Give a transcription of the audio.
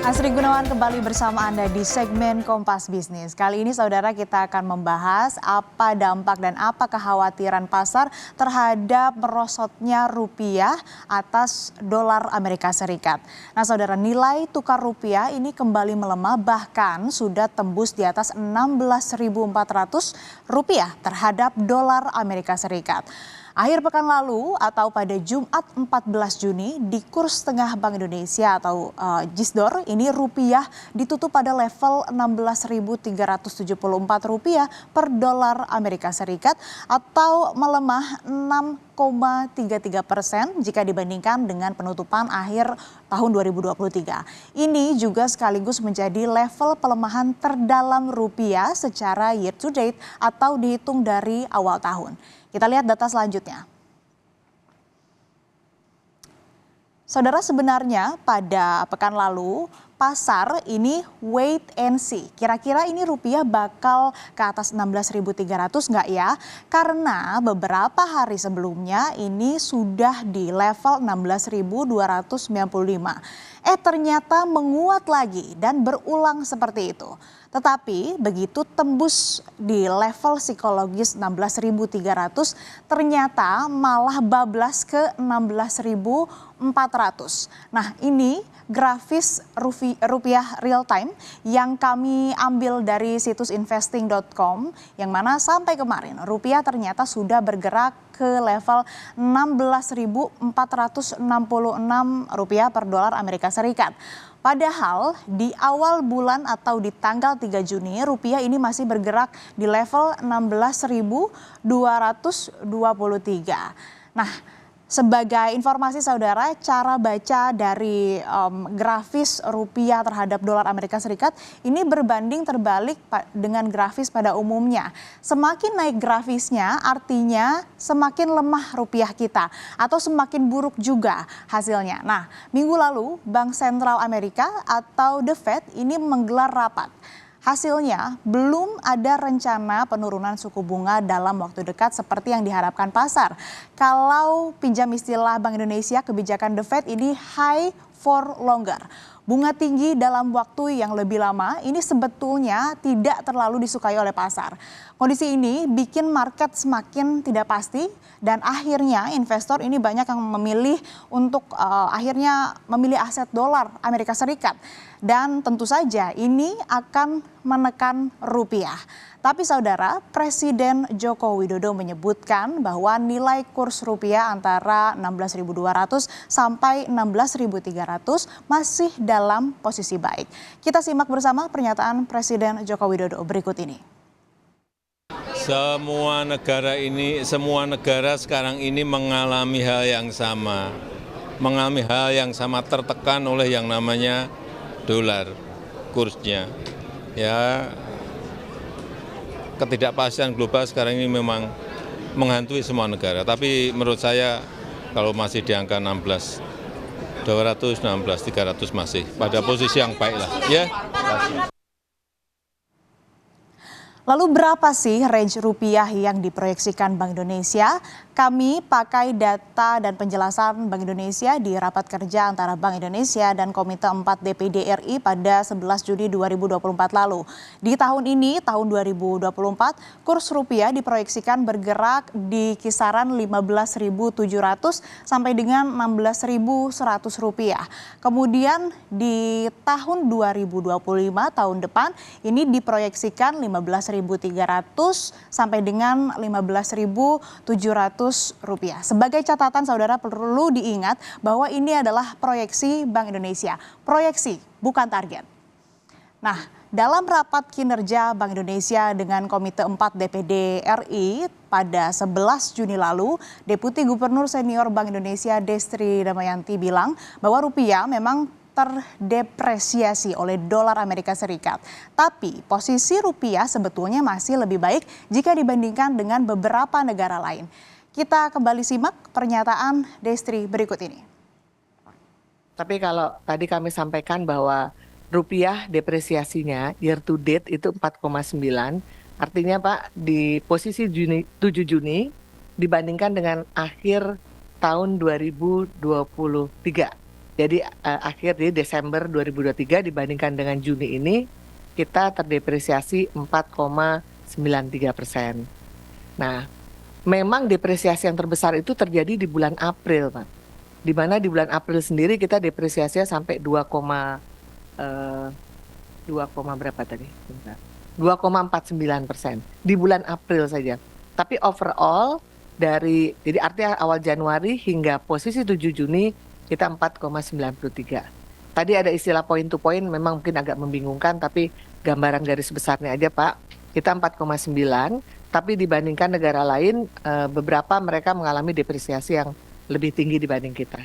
Asri Gunawan kembali bersama Anda di segmen Kompas Bisnis. Kali ini saudara kita akan membahas apa dampak dan apa kekhawatiran pasar terhadap merosotnya rupiah atas dolar Amerika Serikat. Nah saudara, nilai tukar rupiah ini kembali melemah, bahkan sudah tembus di atas 16.400 rupiah terhadap dolar Amerika Serikat. Akhir pekan lalu atau pada Jumat 14 Juni di kurs tengah Bank Indonesia atau JISDOR ini rupiah ditutup pada level 16.374 rupiah per dolar Amerika Serikat atau melemah 6,33% jika dibandingkan dengan penutupan akhir tahun 2023. Ini juga sekaligus menjadi level pelemahan terdalam rupiah secara year to date atau dihitung dari awal tahun. Kita lihat data selanjutnya. Saudara, sebenarnya pada pekan lalu pasar ini wait and see. Kira-kira ini rupiah bakal ke atas 16.300 nggak ya? Karena beberapa hari sebelumnya ini sudah di level 16.295. Ternyata menguat lagi dan berulang seperti itu. Tetapi begitu tembus di level psikologis 16.300 ternyata malah bablas ke 16.400. Nah ini grafis rupiah real time yang kami ambil dari situs investing.com yang mana sampai kemarin rupiah ternyata sudah bergerak ke level 16.466 rupiah per dolar Amerika Serikat. Padahal di awal bulan atau di tanggal 3 Juni rupiah ini masih bergerak di level 16.223. Nah, sebagai informasi saudara, cara baca dari grafis rupiah terhadap dolar Amerika Serikat ini berbanding terbalik dengan grafis pada umumnya. Semakin naik grafisnya artinya semakin lemah rupiah kita atau semakin buruk juga hasilnya. Nah, minggu lalu Bank Sentral Amerika atau The Fed ini menggelar rapat. Hasilnya belum ada rencana penurunan suku bunga dalam waktu dekat seperti yang diharapkan pasar. Kalau pinjam istilah Bank Indonesia, kebijakan The Fed ini high for longer. Bunga tinggi dalam waktu yang lebih lama ini sebetulnya tidak terlalu disukai oleh pasar. Kondisi ini bikin market semakin tidak pasti dan akhirnya investor ini banyak yang memilih untuk akhirnya memilih aset dolar Amerika Serikat. Dan tentu saja ini akan menekan rupiah. Tapi saudara, Presiden Joko Widodo menyebutkan bahwa nilai kurs rupiah antara 16.200 sampai 16.300 masih dalam posisi baik. Kita simak bersama pernyataan Presiden Joko Widodo berikut ini. Semua negara sekarang ini mengalami hal yang sama. Mengalami hal yang sama, tertekan oleh yang namanya dolar kursnya. Ya, ketidakpastian global sekarang ini memang menghantui semua negara. Tapi menurut saya kalau masih di angka 16.200, 16.300 masih pada posisi yang baik lah. Ya. Lalu berapa sih range rupiah yang diproyeksikan Bank Indonesia? Kami pakai data dan penjelasan Bank Indonesia di rapat kerja antara Bank Indonesia dan Komite 4 DPD RI pada 11 Juni 2024 lalu. Di tahun ini, tahun 2024, kurs rupiah diproyeksikan bergerak di kisaran 15.700 sampai dengan 16.100 rupiah. Kemudian di tahun 2025, tahun depan, ini diproyeksikan 15.300 sampai dengan 15.700 rupiah. Sebagai catatan saudara perlu diingat bahwa ini adalah proyeksi Bank Indonesia. Proyeksi bukan target. Nah, dalam rapat kinerja Bank Indonesia dengan Komite 4 DPD RI pada 11 Juni lalu, Deputi Gubernur Senior Bank Indonesia Destri Damayanti bilang bahwa rupiah memang terdepresiasi oleh dolar Amerika Serikat. Tapi posisi rupiah sebetulnya masih lebih baik jika dibandingkan dengan beberapa negara lain. Kita kembali simak pernyataan Destri berikut ini. Tapi kalau tadi kami sampaikan bahwa rupiah depresiasinya year to date itu 4,9, artinya Pak di posisi 7 Juni dibandingkan dengan akhir tahun 2023. Jadi akhir di Desember 2023 dibandingkan dengan Juni ini kita terdepresiasi 4,93%. Nah, memang depresiasi yang terbesar itu terjadi di bulan April, Pak. Di mana di bulan April sendiri kita depresiasinya sampai 2, berapa tadi? 2,49% di bulan April saja. Tapi overall jadi artinya awal Januari hingga posisi 7 Juni kita 4,93. Tadi ada istilah point to point memang mungkin agak membingungkan, tapi gambaran garis besarnya aja Pak, kita 4,9, tapi dibandingkan negara lain beberapa mereka mengalami depresiasi yang lebih tinggi dibanding kita.